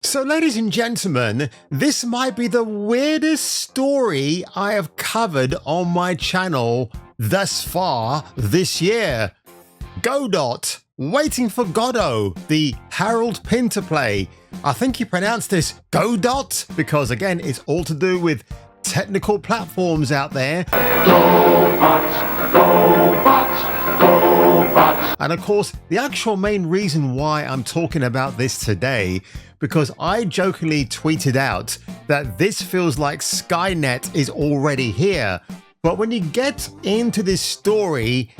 So ladies and gentlemen, this might be the weirdest story I have covered on my channel thus far this year. GODOT, waiting for Godot, the Harold Pinter play. I think you pronounce this GODOT because again, it's all to do with technical platforms out there. GoBots, GoBots, GoBots. And of course, the actual main reason why I'm talking about this today, because I jokingly tweeted out that this feels like Skynet is already here. But when you get into this story,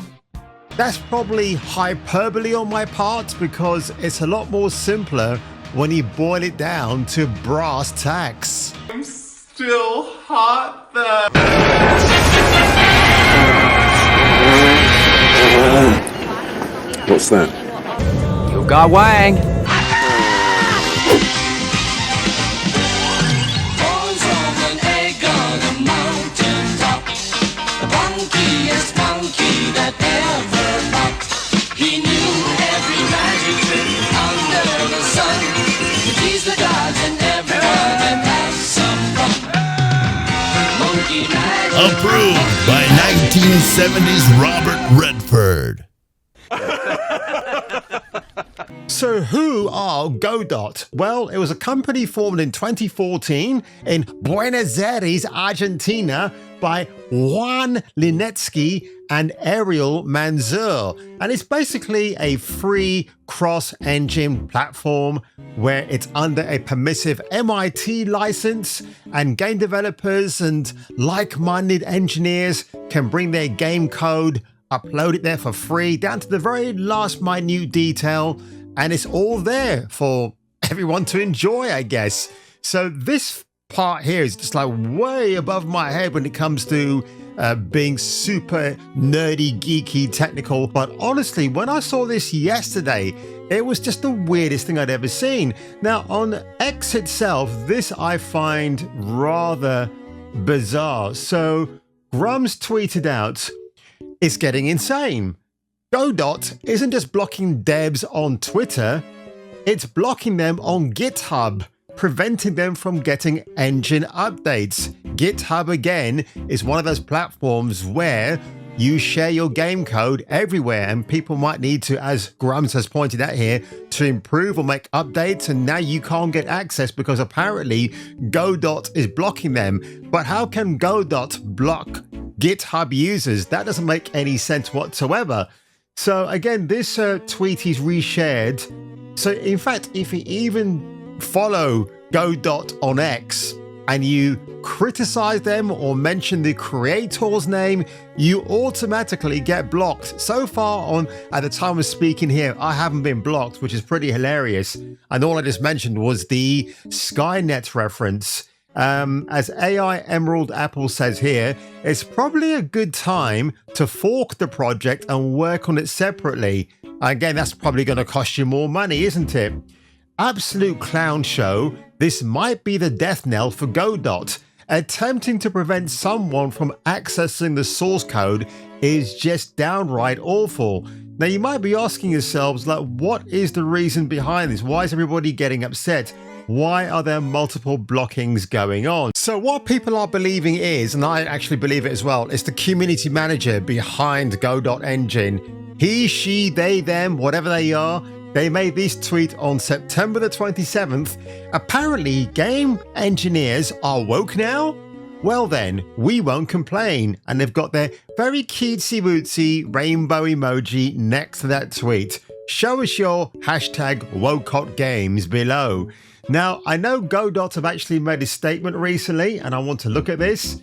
that's probably hyperbole on my part because it's a lot more simpler when you boil it down to brass tacks. I'm still hot though. What's that? You got Wang. Bones on an egg on a mountain top. The funkiest monkey that ever popped. He knew every magic trick under the sun. To tease the gods and everyone and have some fun. Monkey magic. Approved by 1970s Robert Redford. So who are GODOT? Well, it was a company formed in 2014 in Buenos Aires, Argentina by Juan Linetsky and Ariel Manzur. And it's basically a free cross-engine platform where it's under a permissive MIT license, and game developers and like-minded engineers can bring their game code, upload it there for free down to the very last minute detail, and it's all there for everyone to enjoy, I guess. So this part here is just like way above my head when it comes to being super nerdy, geeky, technical. But honestly, when I saw this yesterday, it was just the weirdest thing I'd ever seen. Now on X itself, this I find rather bizarre. So Grums tweeted out, "It's getting insane. GODOT isn't just blocking devs on Twitter, it's blocking them on GitHub, preventing them from getting engine updates." GitHub, again, is one of those platforms where you share your game code everywhere, and people might need to, as Grums has pointed out here, to improve or make updates, and now you can't get access because apparently GODOT is blocking them. But how can GODOT block GitHub users? That doesn't make any sense whatsoever. So again, this tweet is reshared. So in fact, if you even follow GODOT on X and you criticize them or mention the creator's name, you automatically get blocked. So far on, at the time of speaking here, I haven't been blocked, which is pretty hilarious. And all I just mentioned was the Skynet reference. As AI Emerald Apple says here, it's probably a good time to fork the project and work on it separately. Again, that's probably going to cost you more money, isn't it? Absolute clown show. This might be the death knell for GODOT. Attempting to prevent someone from accessing the source code is just downright awful. Now you might be asking yourselves, like, what is the reason behind this? Why is everybody getting upset? Why are there multiple blockings going on? So what people are believing is, and I actually believe it as well, it's the community manager behind GODOT Engine. He, she, they, them, whatever they are, they made this tweet on September the 27th. Apparently, game engineers are woke now? Well then, we won't complain. And they've got their very cutesy wootsy rainbow emoji next to that tweet. Show us your hashtag WokeHotGames below. Now, I know GODOT have actually made a statement recently, and I want to look at this.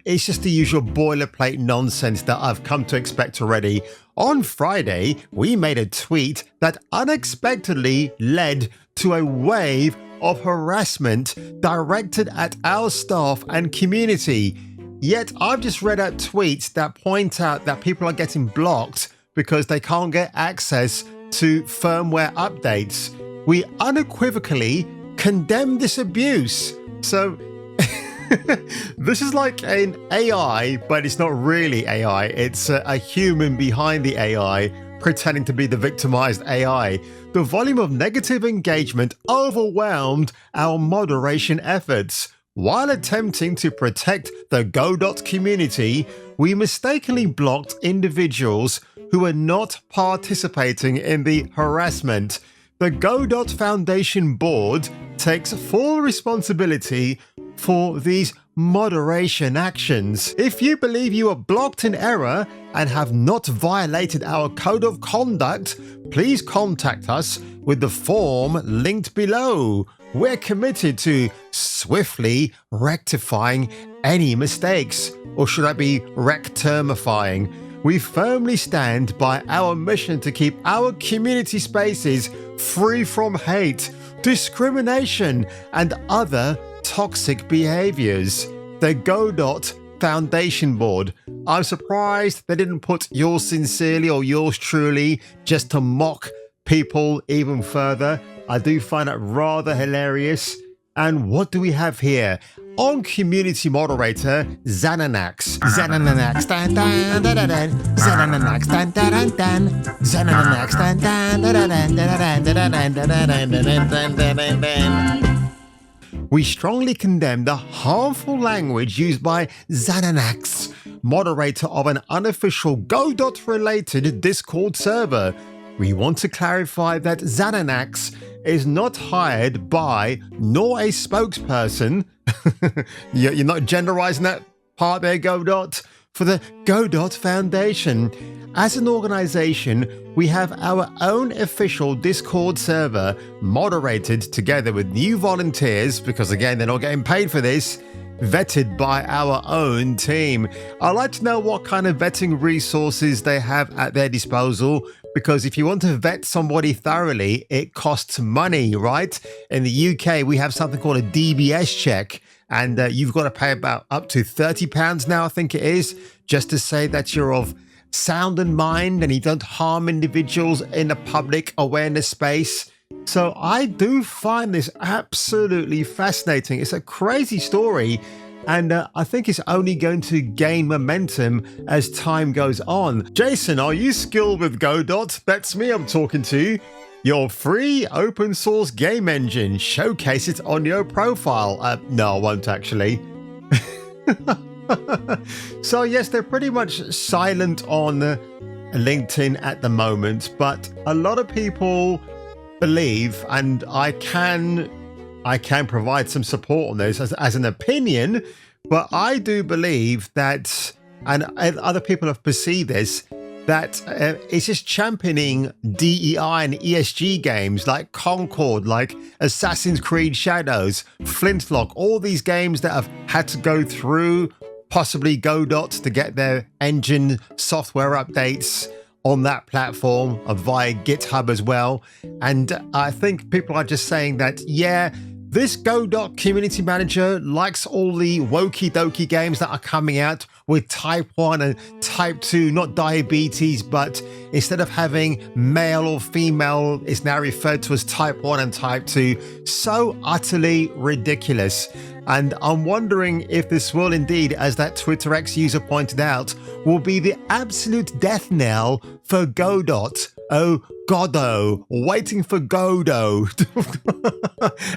It's just the usual boilerplate nonsense that I've come to expect already. On Friday, we made a tweet that unexpectedly led to a wave of harassment directed at our staff and community. Yet I've just read out tweets that point out that people are getting blocked because they can't get access to firmware updates. We unequivocally condemn this abuse. So this is like an AI, but it's not really AI. It's a human behind the AI pretending to be the victimized AI. The volume of negative engagement overwhelmed our moderation efforts. While attempting to protect the GODOT community, we mistakenly blocked individuals who were not participating in the harassment. The GODOT Foundation Board takes full responsibility for these moderation actions. If you believe you are blocked in error and have not violated our code of conduct, please contact us with the form linked below. We're committed to swiftly rectifying any mistakes, or should I be rectermifying? We firmly stand by our mission to keep our community spaces free from hate, discrimination, and other toxic behaviors. The GODOT Foundation Board. I'm surprised they didn't put yours sincerely or yours truly just to mock people even further. I do find that rather hilarious. And what do we have here? On community moderator, Xananax. Xananax, dan dan dan dan dan. Xananax, dan dan dan dan. Xananax, dan dan dan dan dan dan dan dan dan. We strongly condemn the harmful language used by Xananax, moderator of an unofficial GODOT-related Discord server. We want to clarify that Xananax is not hired by nor a spokesperson. You're not genderizing that part there, GODOT, for the GODOT Foundation. As an organization, we have our own official Discord server moderated together with new volunteers, because again, they're not getting paid for this, vetted by our own team. I'd like to know what kind of vetting resources they have at their disposal, because if you want to vet somebody thoroughly, it costs money, right? In the UK, we have something called a DBS check, and you've got to pay about up to £30 now, I think it is, just to say that you're of sound and mind and you don't harm individuals in a public awareness space. So I do find this absolutely fascinating. It's a crazy story, and I think it's only going to gain momentum as time goes on. Jason, are you skilled with GODOT? That's me I'm talking to. Your free open source game engine. Showcase it on your profile. No, I won't actually. So yes, they're pretty much silent on LinkedIn at the moment, but a lot of people believe, and I can provide some support on this as an opinion, but I do believe that, and other people have perceived this, that it's just championing DEI and ESG games like Concord, like Assassin's Creed Shadows, Flintlock, all these games that have had to go through possibly GODOT to get their engine software updates on that platform via GitHub as well. And I think people are just saying that, yeah, this GODOT community manager likes all the wokey dokey games that are coming out with type 1 and type 2, not diabetes, but instead of having male or female, it's now referred to as type 1 and type 2. So utterly ridiculous. And I'm wondering if this will indeed, as that Twitter X user pointed out, will be the absolute death knell for GODOT. Oh, Goddo, waiting for Godo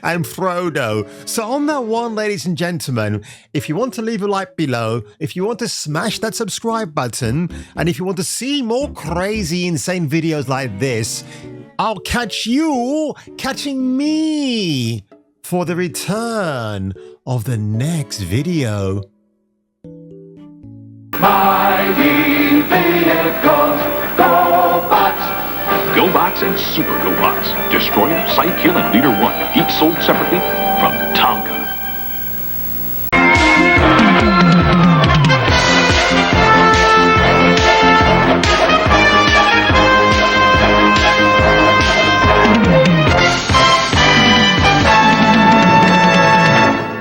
and Frodo. So on that one, ladies and gentlemen, if you want to leave a like below, if you want to smash that subscribe button, and if you want to see more crazy, insane videos like this, I'll catch you catching me for the return of the next video. Mighty vehicles, GoBots! GoBots and Super GoBots. Destroyer, Sidekill, and Leader 1. Each sold separately,